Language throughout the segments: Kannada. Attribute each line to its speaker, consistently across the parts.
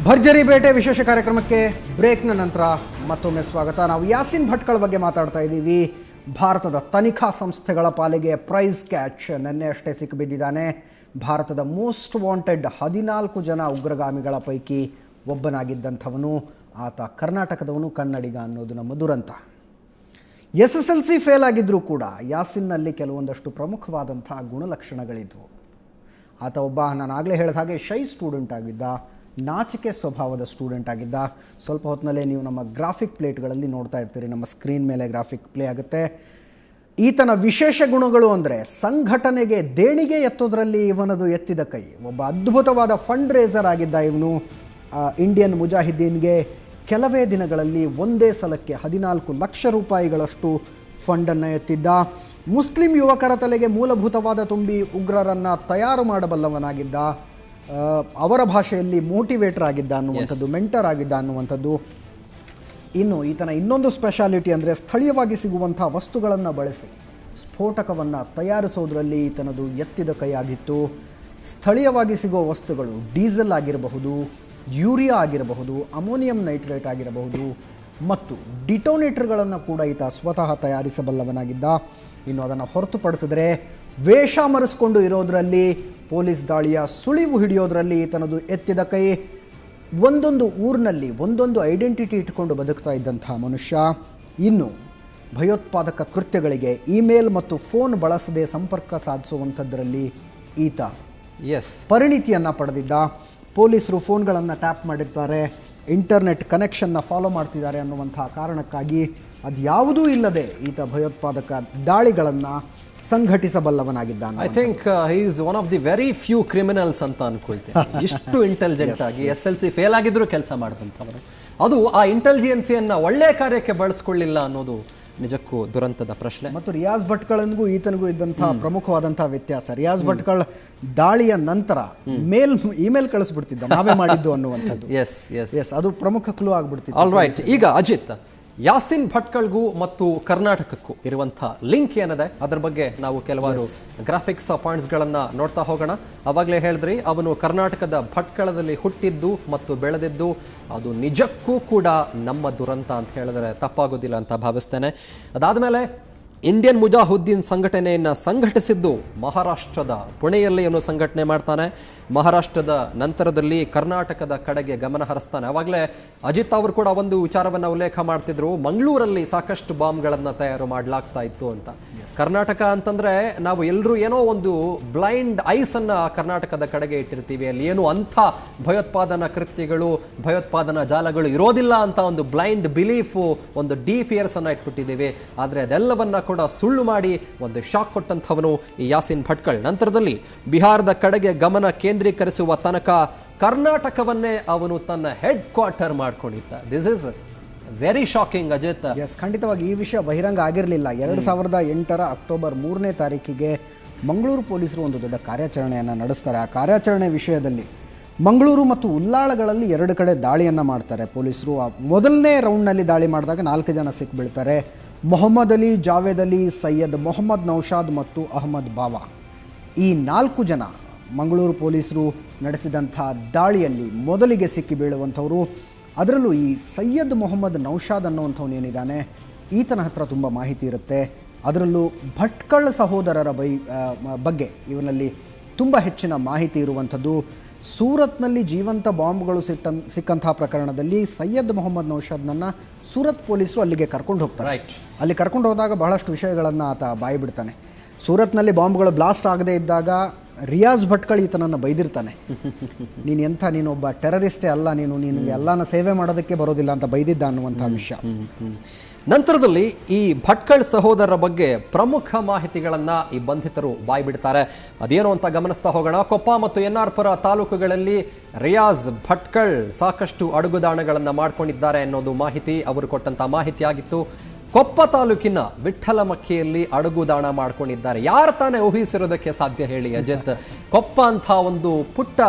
Speaker 1: ಭರ್ಜರಿ ಬೇಟೆ ವಿಶೇಷ ಕಾರ್ಯಕ್ರಮಕ್ಕೆ ಬ್ರೇಕ್ನ ನಂತರ ಮತ್ತೊಮ್ಮೆ ಸ್ವಾಗತ. ನಾವು ಯಾಸಿನ್ ಭಟ್ಕಳ ಬಗ್ಗೆ ಮಾತಾಡ್ತಾ ಇದ್ದೀವಿ. ಭಾರತದ ತನಿಖಾ ಸಂಸ್ಥೆಗಳ ಪಾಲಿಗೆ ಪ್ರೈಸ್ ಕ್ಯಾಚ್ ನಿನ್ನೆ ಅಷ್ಟೇ ಸಿಕ್ಕಿಬಿದ್ದಿದ್ದಾನೆ. ಭಾರತದ ಮೋಸ್ಟ್ ವಾಂಟೆಡ್ 14 ಜನ ಉಗ್ರಗಾಮಿಗಳ ಪೈಕಿ ಒಬ್ಬನಾಗಿದ್ದಂಥವನು. ಆತ ಕರ್ನಾಟಕದವನು, ಕನ್ನಡಿಗ ಅನ್ನೋದು ನಮ್ಮ ದುರಂತ. SSLC ಫೇಲ್ ಆಗಿದ್ದರೂ ಕೂಡ ಯಾಸಿನ್ನಲ್ಲಿ ಕೆಲವೊಂದಷ್ಟು ಪ್ರಮುಖವಾದಂಥ ಗುಣಲಕ್ಷಣಗಳಿದ್ವು. ಆತ ಒಬ್ಬ, ನಾನು ಆಗಲೇ ಹೇಳಿದ ಹಾಗೆ, ಶೈ ಸ್ಟೂಡೆಂಟ್ ಆಗಿದ್ದ, ನಾಚಿಕೆ ಸ್ವಭಾವದ ಸ್ಟೂಡೆಂಟ್ ಆಗಿದ್ದ. ಸ್ವಲ್ಪ ಹೊತ್ತಿನಲ್ಲೇ ನೀವು ನಮ್ಮ ಗ್ರಾಫಿಕ್ ಪ್ಲೇಟ್ಗಳಲ್ಲಿ ನೋಡ್ತಾ ಇರ್ತೀರಿ, ನಮ್ಮ ಸ್ಕ್ರೀನ್ ಮೇಲೆ ಗ್ರಾಫಿಕ್ ಪ್ಲೇ ಆಗುತ್ತೆ. ಈತನ ವಿಶೇಷ ಗುಣಗಳು ಅಂದರೆ ಸಂಘಟನೆಗೆ ದೇಣಿಗೆ ಎತ್ತೋದ್ರಲ್ಲಿ ಇವನದು ಎತ್ತಿದ ಕೈ. ಒಬ್ಬ ಅದ್ಭುತವಾದ ಫಂಡ್ ರೇಸರ್ ಆಗಿದ್ದ ಇವನು. ಇಂಡಿಯನ್ ಮುಜಾಹಿದ್ದೀನ್ಗೆ ಕೆಲವೇ ದಿನಗಳಲ್ಲಿ ಒಂದೇ ಸಲಕ್ಕೆ 14 ಲಕ್ಷ ರೂಪಾಯಿಗಳಷ್ಟು ಫಂಡನ್ನು ಎತ್ತಿದ್ದ. ಮುಸ್ಲಿಂ ಯುವಕರ ತಲೆಗೆ ಮೂಲಭೂತವಾದ ತುಂಬಿ ಉಗ್ರರನ್ನು ತಯಾರು ಮಾಡಬಲ್ಲವನಾಗಿದ್ದ. ಅವರ ಭಾಷೆಯಲ್ಲಿ ಮೋಟಿವೇಟರ್ ಆಗಿದ್ದ ಅನ್ನುವಂಥದ್ದು, ಮೆಂಟರ್ ಆಗಿದ್ದ ಅನ್ನುವಂಥದ್ದು. ಇನ್ನು ಈತನ ಇನ್ನೊಂದು ಸ್ಪೆಷಾಲಿಟಿ ಅಂದರೆ ಸ್ಥಳೀಯವಾಗಿ ಸಿಗುವಂಥ ವಸ್ತುಗಳನ್ನು ಬಳಸಿ ಸ್ಫೋಟಕವನ್ನು ತಯಾರಿಸೋದ್ರಲ್ಲಿ ಈತನದು ಎತ್ತಿದ ಕೈ ಆಗಿತ್ತು. ಸ್ಥಳೀಯವಾಗಿ ಸಿಗೋ ವಸ್ತುಗಳು ಡೀಸೆಲ್ ಆಗಿರಬಹುದು, ಯೂರಿಯಾ ಆಗಿರಬಹುದು, ಅಮೋನಿಯಂ ನೈಟ್ರೇಟ್ ಆಗಿರಬಹುದು ಮತ್ತು ಡಿಟೋನೇಟರ್ಗಳನ್ನು ಕೂಡ ಈತ ಸ್ವತಃ ತಯಾರಿಸಬಲ್ಲವನಾಗಿದ್ದ. ಇನ್ನು ಅದನ್ನು ಹೊರತುಪಡಿಸಿದರೆ ವೇಷ ಮರೆಸ್ಕೊಂಡು ಇರೋದರಲ್ಲಿ, ಪೊಲೀಸ್ ದಾಳಿಯ ಸುಳಿವು ಹಿಡಿಯೋದ್ರಲ್ಲಿ ಈತನದು ಎತ್ತಿದ ಕೈ. ಒಂದೊಂದು ಊರಿನಲ್ಲಿ ಒಂದೊಂದು ಐಡೆಂಟಿಟಿ ಇಟ್ಕೊಂಡು ಬದುಕ್ತಾ ಇದ್ದಂಥ ಮನುಷ್ಯ. ಇನ್ನು ಭಯೋತ್ಪಾದಕ ಕೃತ್ಯಗಳಿಗೆ ಇಮೇಲ್ ಮತ್ತು ಫೋನ್ ಬಳಸದೆ ಸಂಪರ್ಕ ಸಾಧಿಸುವಂಥದ್ರಲ್ಲಿ ಈತ ಪರಿಣಿತಿಯನ್ನು ಪಡೆದಿದ್ದ. ಪೊಲೀಸರು ಫೋನ್ಗಳನ್ನು ಟ್ಯಾಪ್ ಮಾಡಿರ್ತಾರೆ, ಇಂಟರ್ನೆಟ್ ಕನೆಕ್ಷನ್ನ ಫಾಲೋ ಮಾಡ್ತಿದ್ದಾರೆ ಅನ್ನುವಂಥ ಕಾರಣಕ್ಕಾಗಿ ಅದ್ಯಾವುದೂ ಇಲ್ಲದೆ ಈತ ಭಯೋತ್ಪಾದಕ ದಾಳಿಗಳನ್ನು ಸಂಘಟಿಸಬಲ್ಲವನಾಗಿದ್ದ.
Speaker 2: I think he is one of the very few criminals ಅಂತ ಅನ್ಕೊಳ್ತೀನಿ. ಇಷ್ಟು ಇಂಟೆಲಿಜೆಂಟ್ ಆಗಿ SLC ಫೇಲ್ ಆಗಿದ್ರು ಕೆಲಸ ಮಾಡಿದಂಥವರು, ಅದು ಆ ಇಂಟೆಲಿಜೆನ್ಸಿಯನ್ನು ಒಳ್ಳೆಯ ಕಾರ್ಯಕ್ಕೆ ಬಳಸ್ಕೊಳ್ಳಿಲ್ಲ ಅನ್ನೋದು ನಿಜಕ್ಕೂ ದುರಂತದ ಪ್ರಶ್ನೆ.
Speaker 1: ಮತ್ತು ರಿಯಾಜ್ ಭಟ್ಕಳನಿಗೂ ಈತನಿಗೂ ಇದ್ದಂಥ ಪ್ರಮುಖವಾದಂಥ ವ್ಯತ್ಯಾಸ, ರಿಯಾಜ್ ಭಟ್ಕಳ್ ದಾಳಿಯ ನಂತರ ಇಮೇಲ್ ಕಳಿಸ್ಬಿಡ್ತಿದ್ದ, ನಾವೇ ಮಾಡಿದ್ದು ಅನ್ನುವಂಥದ್ದು.
Speaker 2: ಎಸ್
Speaker 1: ಅದು ಪ್ರಮುಖ ಕ್ಲೂ ಆಗ್ಬಿಡ್ತಿತ್ತು.
Speaker 2: ಆಲ್ ರೈಟ್, ಈಗ ಅಜಿತ್, ಯಾಸಿನ್ ಭಟ್ಕಳ್ಗೂ ಮತ್ತು ಕರ್ನಾಟಕಕ್ಕೂ ಇರುವಂಥ ಲಿಂಕ್ ಏನಿದೆ ಅದರ ಬಗ್ಗೆ ನಾವು ಕೆಲವಾರು ಗ್ರಾಫಿಕ್ಸ್ ಪಾಯಿಂಟ್ಸ್ಗಳನ್ನು ನೋಡ್ತಾ ಹೋಗೋಣ. ಅವಾಗಲೇ ಹೇಳಿದ್ರಿ, ಅವನು ಕರ್ನಾಟಕದ ಭಟ್ಕಳದಲ್ಲಿ ಹುಟ್ಟಿದ್ದು ಮತ್ತು ಬೆಳೆದಿದ್ದು. ಅದು ನಿಜಕ್ಕೂ ಕೂಡ ನಮ್ಮ ದುರಂತ ಅಂತ ಹೇಳಿದ್ರೆ ತಪ್ಪಾಗೋದಿಲ್ಲ ಅಂತ ಭಾವಿಸ್ತೇನೆ. ಅದಾದಮೇಲೆ ಇಂಡಿಯನ್ ಮುಜಾಹಿದ್ದೀನ್ ಸಂಘಟನೆಯನ್ನು ಸಂಘಟಿಸಿದ್ದು ಮಹಾರಾಷ್ಟ್ರದ ಪುಣೆಯಲ್ಲಿ ಅವನು ಸಂಘಟನೆ ಮಾಡ್ತಾನೆ. ಮಹಾರಾಷ್ಟ್ರದ ನಂತರದಲ್ಲಿ ಕರ್ನಾಟಕದ ಕಡೆಗೆ ಗಮನ ಹರಿಸ್ತಾನೆ. ಆವಾಗಲೇ ಅಜಿತ್ ಅವರು ಕೂಡ ಒಂದು ವಿಚಾರವನ್ನು ಉಲ್ಲೇಖ ಮಾಡ್ತಿದ್ರು, ಮಂಗಳೂರಲ್ಲಿ ಸಾಕಷ್ಟು ಬಾಂಬ್ಗಳನ್ನು ತಯಾರು ಮಾಡಲಾಗ್ತಾ ಇತ್ತು ಅಂತ. ಕರ್ನಾಟಕ ಅಂತಂದ್ರೆ ನಾವು ಎಲ್ಲರೂ ಏನೋ ಒಂದು ಬ್ಲೈಂಡ್ ಐಸನ್ನು ಕರ್ನಾಟಕದ ಕಡೆಗೆ ಇಟ್ಟಿರ್ತೀವಿ, ಅಲ್ಲಿ ಏನು ಅಂಥ ಭಯೋತ್ಪಾದನಾ ಕೃತ್ಯಗಳು, ಭಯೋತ್ಪಾದನಾ ಜಾಲಗಳು ಇರೋದಿಲ್ಲ ಅಂತ ಒಂದು ಬ್ಲೈಂಡ್ ಬಿಲೀಫು, ಒಂದು ಫಿಯರ್ಸ್ ಅನ್ನು ಇಟ್ಬಿಟ್ಟಿದ್ದೀವಿ. ಆದರೆ ಅದೆಲ್ಲವನ್ನ ಕೂಡ ಸುಳ್ಳು ಮಾಡಿ ಒಂದು ಶಾಕ್ ಕೊಟ್ಟಂಥವನು ಈ ಯಾಸಿನ್ ಭಟ್ಕಳ್. ನಂತರದಲ್ಲಿ ಬಿಹಾರದ ಕಡೆಗೆ ಗಮನ ಕೇಂದ್ರೀಕರಿಸುವ ತನಕ ಕರ್ನಾಟಕವನ್ನೇ ಅವನು ತನ್ನ ಹೆಡ್ ಕ್ವಾರ್ಟರ್ ಮಾಡ್ಕೊಂಡಿದ್ದ. This is very shocking Ajit.
Speaker 1: ಖಂಡಿತವಾಗಿ ಈ ವಿಷಯ ಬಹಿರಂಗ ಆಗಿರಲಿಲ್ಲ. 2008 ಅಕ್ಟೋಬರ್ 3ನೇ ತಾರೀಕಿಗೆ ಮಂಗಳೂರು ಪೊಲೀಸರು ಒಂದು ದೊಡ್ಡ ಕಾರ್ಯಾಚರಣೆಯನ್ನು ನಡೆಸ್ತಾರೆ. ಆ ಕಾರ್ಯಾಚರಣೆ ವಿಷಯದಲ್ಲಿ ಮಂಗಳೂರು ಮತ್ತು ಉಲ್ಲಾಳಗಳಲ್ಲಿ 2 ಕಡೆ ದಾಳಿಯನ್ನು ಮಾಡ್ತಾರೆ ಪೊಲೀಸರು. ಮೊದಲನೇ ರೌಂಡ್ನಲ್ಲಿ ದಾಳಿ ಮಾಡಿದಾಗ 4 ಜನ ಸಿಕ್ಕಿಬೀಳ್ತಾರೆ. ಮೊಹಮ್ಮದ್ ಅಲಿ, ಜಾವೇದ್ ಅಲಿ, ಸೈಯದ್ ಮೊಹಮ್ಮದ್ ನೌಶಾದ್ ಮತ್ತು ಅಹಮದ್ ಬಾವಾ. ಈ 4 ಜನ ಮಂಗಳೂರು ಪೊಲೀಸರು ನಡೆಸಿದಂಥ ದಾಳಿಯಲ್ಲಿ ಮೊದಲಿಗೆ ಸಿಕ್ಕಿ ಬೀಳುವಂಥವರು. ಅದರಲ್ಲೂ ಈ ಸೈಯದ್ ಮೊಹಮ್ಮದ್ ನೌಶಾದ್ ಅನ್ನುವಂಥವನೇನಿದ್ದಾನೆ, ಈತನ ಹತ್ರ ತುಂಬ ಮಾಹಿತಿ ಇರುತ್ತೆ. ಅದರಲ್ಲೂ ಭಟ್ಕಳ್ ಸಹೋದರರ ಬಗ್ಗೆ ಇವನಲ್ಲಿ ತುಂಬ ಹೆಚ್ಚಿನ ಮಾಹಿತಿ ಇರುವಂಥದ್ದು. ಸೂರತ್ನಲ್ಲಿ ಜೀವಂತ ಬಾಂಬ್ಗಳು ಸಿಕ್ಕಂಥ ಪ್ರಕರಣದಲ್ಲಿ ಸೈಯದ್ ಮೊಹಮ್ಮದ್ ನೌಶಾದ್ನನ್ನು ಸೂರತ್ ಪೊಲೀಸರು ಅಲ್ಲಿಗೆ ಕರ್ಕೊಂಡು ಹೋಗ್ತಾರೆ. ಅಲ್ಲಿ ಕರ್ಕೊಂಡು ಹೋದಾಗ ಬಹಳಷ್ಟು ವಿಷಯಗಳನ್ನು ಆತ ಬಾಯಿ ಬಿಡ್ತಾನೆ. ಸೂರತ್ನಲ್ಲಿ ಬಾಂಬ್ಗಳು ಬ್ಲಾಸ್ಟ್ ಆಗದೇ ಇದ್ದಾಗ ರಿಯಾಜ್ ಭಟ್ಕಳ್ ಈತನನ್ನು ಬೈದಿರ್ತಾನೆ, ನೀನೊಬ್ಬ ಟೆರರಿಸ್ಟೇ ಅಲ್ಲ, ನೀನು ಎಲ್ಲಾನ ಸೇವೆ ಮಾಡೋದಕ್ಕೆ ಬರೋದಿಲ್ಲ ಅಂತ ಬೈದಿದ್ದ ಅನ್ನುವಂಥ ವಿಷಯ.
Speaker 2: ನಂತರದಲ್ಲಿ ಈ ಭಟ್ಕಳ್ ಸಹೋದರರ ಬಗ್ಗೆ ಪ್ರಮುಖ ಮಾಹಿತಿಗಳನ್ನ ಈ ಬಂಧಿತರು ಬಾಯಿ ಬಿಡ್ತಾರೆ. ಅದೇನು ಅಂತ ಗಮನಿಸ್ತಾ ಹೋಗೋಣ. ಕೊಪ್ಪ ಮತ್ತು NR ಪುರ ತಾಲೂಕುಗಳಲ್ಲಿ ರಿಯಾಜ್ ಭಟ್ಕಳ್ ಸಾಕಷ್ಟು ಅಡುಗುದಾಣಗಳನ್ನು ಮಾಡ್ಕೊಂಡಿದ್ದಾರೆ ಅನ್ನೋದು ಮಾಹಿತಿ, ಅವರು ಕೊಟ್ಟಂತ ಮಾಹಿತಿ ಆಗಿತ್ತು. ಕೊಪ್ಪ ತಾಲೂಕಿನ ವಿಠ್ಠಲಮಕ್ಕಿಯಲ್ಲಿ ಅಡುಗುದಾಣ ಮಾಡ್ಕೊಂಡಿದ್ದಾರೆ. ಯಾರು ತಾನೇ ಊಹಿಸಿರೋದಕ್ಕೆ ಸಾಧ್ಯ ಹೇಳಿ ಅಜಿತ್? ಕೊಪ್ಪ ಅಂತ ಒಂದು ಪುಟ್ಟ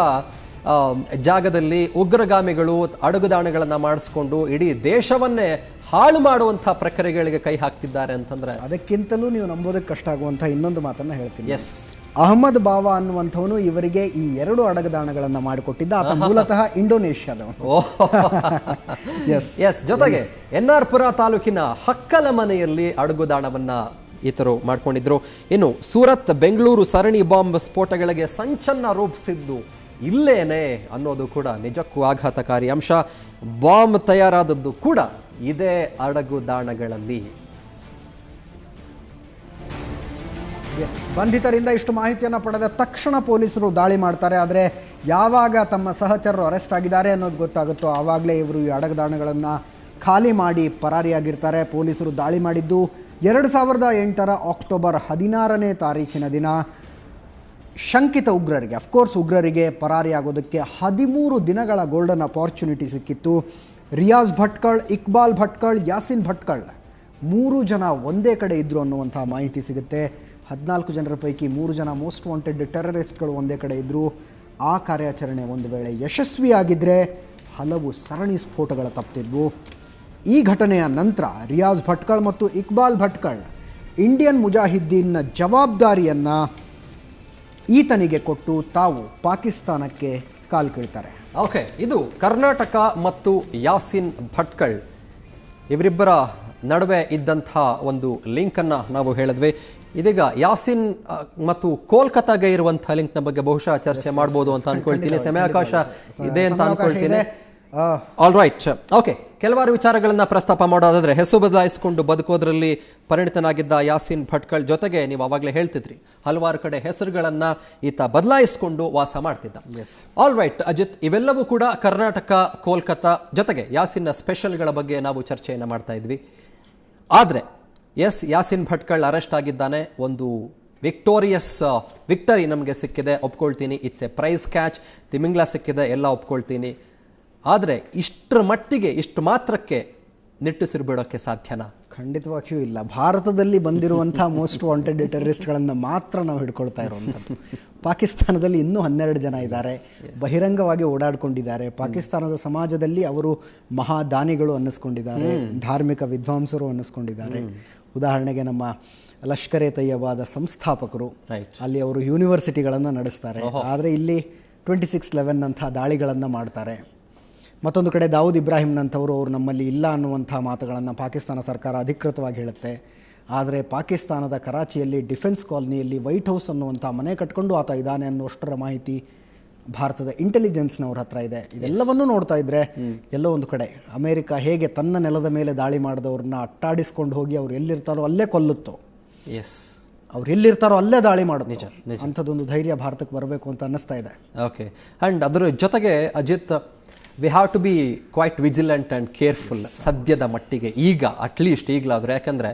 Speaker 2: ಜಾಗದಲ್ಲಿ ಉಗ್ರಗಾಮಿಗಳು ಅಡುಗುದಾಣಗಳನ್ನು ಮಾಡಿಸ್ಕೊಂಡು ಇಡೀ ದೇಶವನ್ನೇ ಹಾಳು ಮಾಡುವಂಥ ಪ್ರಕ್ರಿಯೆಗಳಿಗೆ ಕೈ ಹಾಕ್ತಿದ್ದಾರೆ ಅಂತಂದ್ರೆ,
Speaker 1: ಅದಕ್ಕಿಂತಲೂ ನೀವು ನಂಬೋದಕ್ಕೆ ಕಷ್ಟ ಆಗುವಂಥ ಇನ್ನೊಂದು ಮಾತನ್ನು ಹೇಳ್ತೀನಿ. ಅಹಮದ್ ಬಾವಾ ಅನ್ನುವಂಥವನು ಇವರಿಗೆ ಈ 2 ಅಡಗದಾಣಗಳನ್ನು ಮಾಡಿಕೊಟ್ಟಿದ್ದ. ಆತ ಮೂಲತಃ ಇಂಡೋನೇಷ್ಯಾದವನು.
Speaker 2: ಎಸ್ ಜೊತೆಗೆ ಎನ್ಆರ್ ಪುರ ತಾಲೂಕಿನ ಹಕ್ಕಲ ಮನೆಯಲ್ಲಿ ಅಡಗುದಾಣವನ್ನ ಈತರು ಮಾಡ್ಕೊಂಡಿದ್ರು. ಇನ್ನು ಸೂರತ್ ಬೆಂಗಳೂರು ಸರಣಿ ಬಾಂಬ್ ಸ್ಫೋಟಗಳಿಗೆ ಸಂಚನ್ನ ರೂಪಿಸಿದ್ದು ಇಲ್ಲೇನೆ ಅನ್ನೋದು ಕೂಡ ನಿಜಕ್ಕೂ ಆಘಾತಕಾರಿ ಅಂಶ. ಬಾಂಬ್ ತಯಾರಾದದ್ದು ಕೂಡ ಇದೇ ಅಡಗುದಾಣಗಳಲ್ಲಿ.
Speaker 1: ಬಂಧಿತರಿಂದ ಇಷ್ಟು ಮಾಹಿತಿಯನ್ನು ಪಡೆದ ತಕ್ಷಣ ಪೊಲೀಸರು ದಾಳಿ ಮಾಡ್ತಾರೆ. ಆದರೆ ಯಾವಾಗ ತಮ್ಮ ಸಹಚರರು ಅರೆಸ್ಟ್ ಆಗಿದ್ದಾರೆ ಅನ್ನೋದು ಗೊತ್ತಾಗುತ್ತೋ ಆವಾಗಲೇ ಇವರು ಈ ಅಡಗದಾಣಗಳನ್ನು ಖಾಲಿ ಮಾಡಿ ಪರಾರಿಯಾಗಿರ್ತಾರೆ. ಪೊಲೀಸರು ದಾಳಿ ಮಾಡಿದ್ದು 2008 ಅಕ್ಟೋಬರ್ 16ನೇ ತಾರೀಖಿನ ದಿನ. ಶಂಕಿತ ಉಗ್ರರಿಗೆ, ಅಫ್ಕೋರ್ಸ್ ಉಗ್ರರಿಗೆ ಪರಾರಿಯಾಗೋದಕ್ಕೆ 13 ದಿನಗಳ ಗೋಲ್ಡನ್ ಅಪಾರ್ಚುನಿಟಿ ಸಿಕ್ಕಿತ್ತು. ರಿಯಾಜ್ ಭಟ್ಕಳ್, ಇಕ್ಬಾಲ್ ಭಟ್ಕಳ್, ಯಾಸಿನ್ ಭಟ್ಕಳ್ 3 ಜನ ಒಂದೇ ಕಡೆ ಇದ್ದರು ಅನ್ನುವಂಥ ಮಾಹಿತಿ ಸಿಗುತ್ತೆ. 14 ಜನರ ಪೈಕಿ 3 ಜನ ಮೋಸ್ಟ್ ವಾಂಟೆಡ್ ಟೆರರಿಸ್ಟ್ಗಳು ಒಂದೇ ಕಡೆ ಇದ್ದರು. ಆ ಕಾರ್ಯಾಚರಣೆ ಒಂದು ವೇಳೆ ಯಶಸ್ವಿಯಾಗಿದ್ದರೆ ಹಲವು ಸರಣಿ ಸ್ಫೋಟಗಳ ತಪ್ಪಿದ್ವು. ಈ ಘಟನೆಯ ನಂತರ ರಿಯಾಜ್ ಭಟ್ಕಳ್ ಮತ್ತು ಇಕ್ಬಾಲ್ ಭಟ್ಕಳ್ ಇಂಡಿಯನ್ ಮುಜಾಹಿದ್ದೀನ್ನ ಜವಾಬ್ದಾರಿಯನ್ನು ಈತನಿಗೆ ಕೊಟ್ಟು ತಾವು ಪಾಕಿಸ್ತಾನಕ್ಕೆ ಕಾಲ್ಕಿಳ್ತಾರೆ.
Speaker 2: ಓಕೆ, ಇದು ಕರ್ನಾಟಕ ಮತ್ತು ಯಾಸಿನ್ ಭಟ್ಕಳ್ ಇವರಿಬ್ಬರ ನಡುವೆ ಇದ್ದಂಥ ಒಂದು ಲಿಂಕನ್ನು ನಾವು ಹೇಳಿದ್ವಿ. ಇದೀಗ ಯಾಸಿನ್ ಮತ್ತು ಕೋಲ್ಕತ್ತಾಗೆ ಇರುವಂತಹ ಲಿಂಕ್ನ ಬಗ್ಗೆ ಬಹುಶಃ ಚರ್ಚೆ ಮಾಡ್ಬೋದು ಅಂತ ಅನ್ಕೊಳ್ತೀನಿ. ಸಮಯಾವಕಾಶ ಇದೆ ಅಂತ ಅನ್ಕೊಳ್ತೀನಿ. All right, okay. ಕೆಲವಾರು ವಿಚಾರಗಳನ್ನ ಪ್ರಸ್ತಾಪ ಮಾಡೋದಾದ್ರೆ, ಹೆಸರು ಬದಲಾಯಿಸಿಕೊಂಡು ಬದುಕೋದ್ರಲ್ಲಿ ಪರಿಣಿತನಾಗಿದ್ದ ಯಾಸಿನ್ ಭಟ್ಕಳ್ ಜೊತೆಗೆ ನೀವು ಅವಾಗಲೇ ಹೇಳ್ತಿದ್ರಿ ಹಲವಾರು ಕಡೆ ಹೆಸರುಗಳನ್ನ ಈತ ಬದಲಾಯಿಸಿಕೊಂಡು ವಾಸ ಮಾಡ್ತಿದ್ದ. ಆಲ್ ರೈಟ್ ಅಜಿತ್, ಇವೆಲ್ಲವೂ ಕೂಡ ಕರ್ನಾಟಕ, ಕೋಲ್ಕತ್ತಾ ಜೊತೆಗೆ ಯಾಸಿನ್ನ ಸ್ಪೆಷಲ್ಗಳ ಬಗ್ಗೆ ನಾವು ಚರ್ಚೆಯನ್ನು ಮಾಡ್ತಾ ಇದ್ವಿ. ಆದರೆ ಯಾಸಿನ್ ಭಟ್ಕಳ್ ಅರೆಸ್ಟ್ ಆಗಿದ್ದಾನೆ. ಒಂದು ವಿಕ್ಟರಿ ನಮಗೆ ಸಿಕ್ಕಿದೆ, ಒಪ್ಕೊಳ್ತೀನಿ. ಇಟ್ಸ್ ಎ ಪ್ರೈಸ್ ಕ್ಯಾಚ್, ತಿಮಿಂಗ್ಲ ಸಿಕ್ಕಿದೆ, ಎಲ್ಲ ಒಪ್ಕೊಳ್ತೀನಿ. ಆದರೆ ಇಷ್ಟರ ಮಟ್ಟಿಗೆ, ಇಷ್ಟು ಮಾತ್ರಕ್ಕೆ ನಿಟ್ಟುಸಿರು ಸಾಧ್ಯನಾ?
Speaker 1: ಖಂಡಿತವಾಗಿಯೂ ಇಲ್ಲ. ಭಾರತದಲ್ಲಿ ಬಂದಿರುವಂಥ ಮೋಸ್ಟ್ ವಾಂಟೆಡ್ ಟೆರರಿಸ್ಟ್ಗಳನ್ನು ಮಾತ್ರ ನಾವು ಹಿಡ್ಕೊಳ್ತಾ ಇರುವಂಥದ್ದು. ಪಾಕಿಸ್ತಾನದಲ್ಲಿ ಇನ್ನೂ 12 ಜನ ಇದ್ದಾರೆ, ಬಹಿರಂಗವಾಗಿ ಓಡಾಡ್ಕೊಂಡಿದ್ದಾರೆ. ಪಾಕಿಸ್ತಾನದ ಸಮಾಜದಲ್ಲಿ ಅವರು ಮಹಾದಾನಿಗಳು ಅನ್ನಿಸ್ಕೊಂಡಿದ್ದಾರೆ, ಧಾರ್ಮಿಕ ವಿದ್ವಾಂಸರು ಅನ್ನಿಸ್ಕೊಂಡಿದ್ದಾರೆ. ಉದಾಹರಣೆಗೆ ನಮ್ಮ ಲಷ್ಕರ್ ಎ ತಯ್ಯಬಾದ ಸಂಸ್ಥಾಪಕರು, ಅಲ್ಲಿ ಅವರು ಯೂನಿವರ್ಸಿಟಿಗಳನ್ನು ನಡೆಸ್ತಾರೆ. ಆದರೆ ಇಲ್ಲಿ 26/11 ಅಂಥ ದಾಳಿಗಳನ್ನು ಮಾಡ್ತಾರೆ. ಮತ್ತೊಂದು ಕಡೆ ದಾವೂದ್ ಇಬ್ರಾಹಿಂನಂಥವರು ಅವರು ನಮ್ಮಲ್ಲಿ ಇಲ್ಲ ಅನ್ನುವಂಥ ಮಾತುಗಳನ್ನು ಪಾಕಿಸ್ತಾನ ಸರ್ಕಾರ ಅಧಿಕೃತವಾಗಿ ಹೇಳುತ್ತೆ. ಆದರೆ ಪಾಕಿಸ್ತಾನದ ಕರಾಚಿಯಲ್ಲಿ ಡಿಫೆನ್ಸ್ ಕಾಲನಿಯಲ್ಲಿ ವೈಟ್ ಹೌಸ್ ಅನ್ನುವಂಥ ಮನೆ ಕಟ್ಕೊಂಡು ಆತ ಇದ್ದಾನೆ ಅನ್ನುವಷ್ಟರ ಮಾಹಿತಿ ಭಾರತದ ಇಂಟೆಲಿಜೆನ್ಸ್ನವ್ರ ಹತ್ರ ಇದೆ. ಇದೆಲ್ಲವನ್ನೂ ನೋಡ್ತಾ ಇದ್ರೆ ಎಲ್ಲೋ ಒಂದು ಕಡೆ ಅಮೆರಿಕ ಹೇಗೆ ತನ್ನ ನೆಲದ ಮೇಲೆ ದಾಳಿ ಮಾಡಿದವ್ರನ್ನ ಅಟ್ಟಾಡಿಸ್ಕೊಂಡು ಹೋಗಿ ಅವ್ರು ಎಲ್ಲಿರ್ತಾರೋ ಅಲ್ಲೇ ಕೊಲ್ಲುತ್ತೋ, ಅವ್ರು ಎಲ್ಲಿರ್ತಾರೋ ಅಲ್ಲೇ ದಾಳಿ ಮಾಡೋದು, ಅಂಥದ್ದೊಂದು ಧೈರ್ಯ ಭಾರತಕ್ಕೆ ಬರಬೇಕು ಅಂತ ಅನ್ನಿಸ್ತಾ ಇದೆ.
Speaker 2: ಓಕೆ, ಆ್ಯಂಡ್ ಅದರ ಜೊತೆಗೆ Ajit, we have to be quite vigilant and careful ಸದ್ಯದ ಮಟ್ಟಿಗೆ, ಈಗ ಅಟ್ಲೀಸ್ಟ್ ಈಗಲಾದರೂ. ಯಾಕಂದರೆ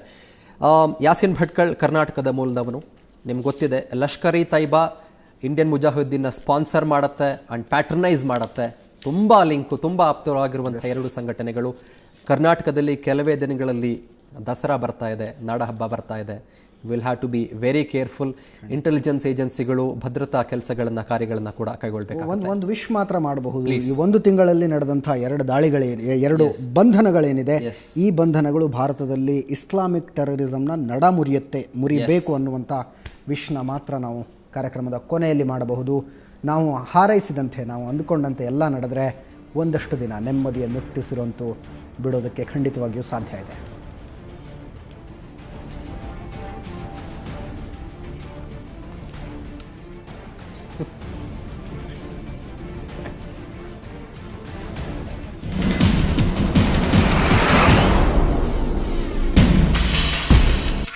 Speaker 2: ಯಾಸಿನ್ ಭಟ್ಕಳ್ ಕರ್ನಾಟಕದ ಮೂಲದವನು, ನಿಮ್ಗೆ ಗೊತ್ತಿದೆ. Lashkar E Taiba Indian ಮುಜಾಹಿದ್ದೀನ್ನ sponsor ಮಾಡುತ್ತೆ ಆ್ಯಂಡ್ ಪ್ಯಾಟ್ರನೈಸ್ ಮಾಡುತ್ತೆ. ತುಂಬ ಲಿಂಕು, ತುಂಬ ಆಪ್ತವಾಗಿರುವಂಥ 2 ಸಂಘಟನೆಗಳು. ಕರ್ನಾಟಕದಲ್ಲಿ ಕೆಲವೇ ದಿನಗಳಲ್ಲಿ ದಸರಾ ಬರ್ತಾ ಇದೆ, ನಾಡಹಬ್ಬ ಬರ್ತಾ ಇದೆ. Will have to be very careful. Intelligence ಏಜೆನ್ಸಿಗಳು ಭದ್ರತಾ ಕೆಲಸಗಳನ್ನು, ಕಾರ್ಯಗಳನ್ನು ಕೂಡ ಕೈಗೊಳ್ಳಬೇಕು.
Speaker 1: ಒಂದು ವಿಶ್ ಮಾತ್ರ ಮಾಡಬಹುದು. ಈ 1 ತಿಂಗಳಲ್ಲಿ ನಡೆದಂಥ 2 ದಾಳಿಗಳೇನಿದೆ, 2 ಬಂಧನಗಳೇನಿದೆ, ಈ ಬಂಧನಗಳು ಭಾರತದಲ್ಲಿ ಇಸ್ಲಾಮಿಕ್ ಟೆರರಿಸಂನ ಮುರಿಬೇಕು ಅನ್ನುವಂಥ ವಿಶ್ನ ಮಾತ್ರ ನಾವು ಕಾರ್ಯಕ್ರಮದ ಕೊನೆಯಲ್ಲಿ ಮಾಡಬಹುದು. ನಾವು ಹಾರೈಸಿದಂತೆ, ನಾವು ಅಂದುಕೊಂಡಂತೆ ಎಲ್ಲ ನಡೆದರೆ ಒಂದಷ್ಟು ದಿನ ನೆಮ್ಮದಿಯ ನಿಟ್ಟುಸಿರಂತೂ ಬಿಡೋದಕ್ಕೆ ಖಂಡಿತವಾಗಿಯೂ ಸಾಧ್ಯ ಇದೆ.